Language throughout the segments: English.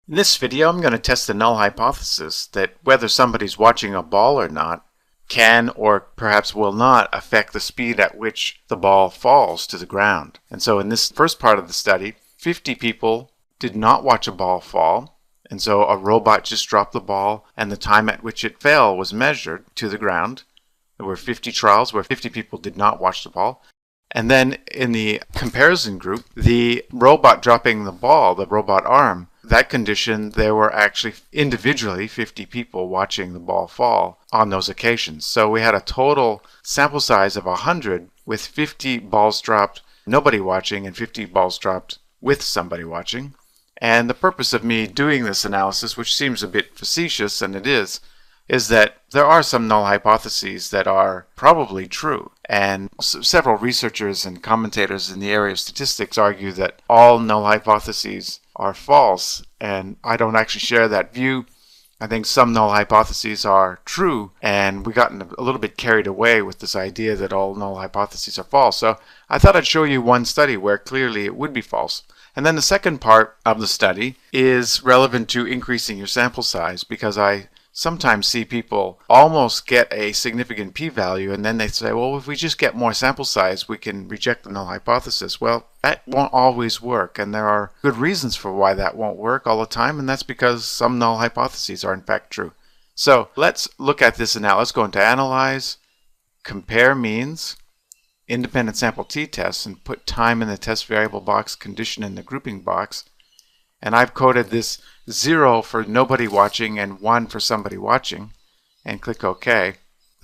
In this video, I'm going to test the null hypothesis that whether somebody's watching a ball or not can or perhaps will not affect the speed at which the ball falls to the ground. And so in this first part of the study, 50 people did not watch a ball fall, and so a robot just dropped the ball and the time at which it fell was measured to the ground. There were 50 trials where 50 people did not watch the ball. And then in the comparison group, the robot dropping the ball, the robot arm, that condition, there were actually individually 50 people watching the ball fall on those occasions. So we had a total sample size of 100 with 50 balls dropped, nobody watching, and 50 balls dropped with somebody watching. And the purpose of me doing this analysis, which seems a bit facetious, and it is that there are some null hypotheses that are probably true. And several researchers and commentators in the area of statistics argue that all null hypotheses are false, and I don't actually share that view. I think some null hypotheses are true, and we gotten a little bit carried away with this idea that all null hypotheses are false. So I thought I'd show you one study where clearly it would be false. And then the second part of the study is relevant to increasing your sample size, because I sometimes see people almost get a significant p-value and then they say, well, if we just get more sample size, we can reject the null hypothesis. Well, that won't always work, and there are good reasons for why that won't work all the time, and that's because some null hypotheses are in fact true. So let's look at this now. Let's go into Analyze, Compare Means, Independent Sample t-test, and put time in the test variable box, condition in the grouping box. And I've coded this 0 for nobody watching and 1 for somebody watching, and click OK.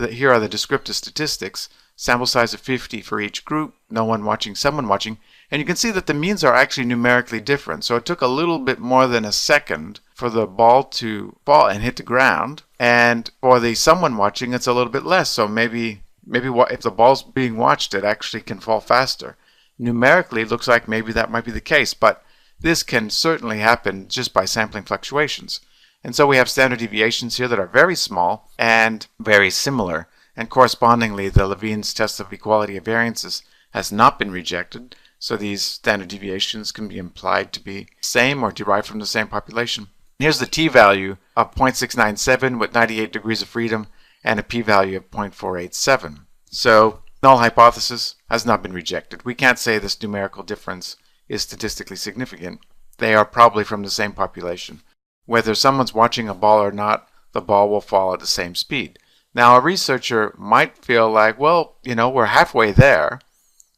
Here are the descriptive statistics. Sample size of 50 for each group, no one watching, someone watching. And you can see that the means are actually numerically different. So it took a little bit more than a second for the ball to fall and hit the ground. And for the someone watching, it's a little bit less. So maybe if the ball's being watched, it actually can fall faster. Numerically, it looks like maybe that might be the case, but this can certainly happen just by sampling fluctuations. And so we have standard deviations here that are very small and very similar. And correspondingly, the Levene's test of equality of variances has not been rejected. So these standard deviations can be implied to be same or derived from the same population. Here's the t-value of 0.697 with 98 degrees of freedom and a p-value of 0.487. So null hypothesis has not been rejected. We can't say this numerical difference is statistically significant. They are probably from the same population. Whether someone's watching a ball or not, the ball will fall at the same speed. Now, a researcher might feel like, well, we're halfway there.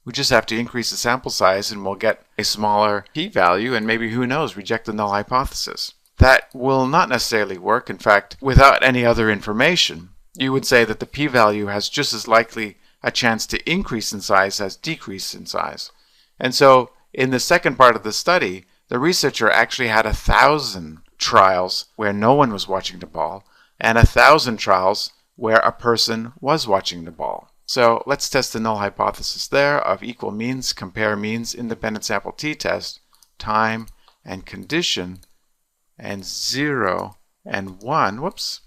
We just have to increase the sample size and we'll get a smaller p-value and maybe, who knows, reject the null hypothesis. That will not necessarily work. In fact, without any other information, you would say that the p-value has just as likely a chance to increase in size as decrease in size. And so in the second part of the study, the researcher actually had 1,000 trials where no one was watching the ball and 1,000 trials where a person was watching the ball. So let's test the null hypothesis there of equal means, compare means, independent sample t-test, time and condition, and 0 and 1. Whoops.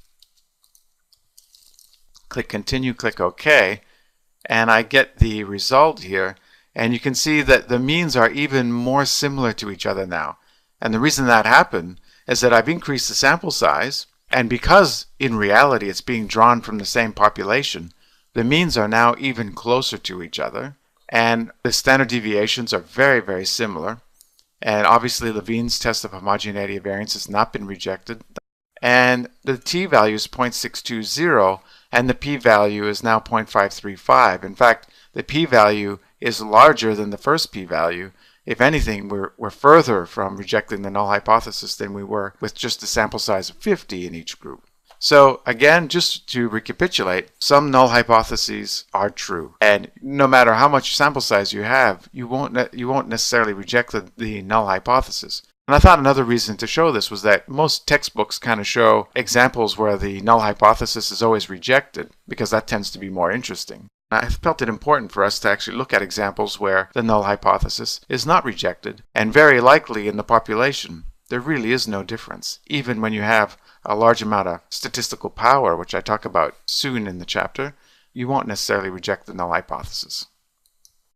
Click continue, click OK, and I get the result here. And you can see that the means are even more similar to each other now. And the reason that happened is that I've increased the sample size, and because in reality it's being drawn from the same population, the means are now even closer to each other, and the standard deviations are very, very similar. And obviously Levene's test of homogeneity of variance has not been rejected. And the t-value is 0.620, and the p-value is now 0.535. In fact, the p-value is larger than the first p-value. If anything, we're further from rejecting the null hypothesis than we were with just a sample size of 50 in each group. So again, just to recapitulate, some null hypotheses are true, and no matter how much sample size you have, you won't necessarily reject the null hypothesis. And I thought another reason to show this was that most textbooks kind of show examples where the null hypothesis is always rejected, because that tends to be more interesting. I felt it important for us to actually look at examples where the null hypothesis is not rejected, and very likely in the population there really is no difference. Even when you have a large amount of statistical power, which I talk about soon in the chapter, you won't necessarily reject the null hypothesis.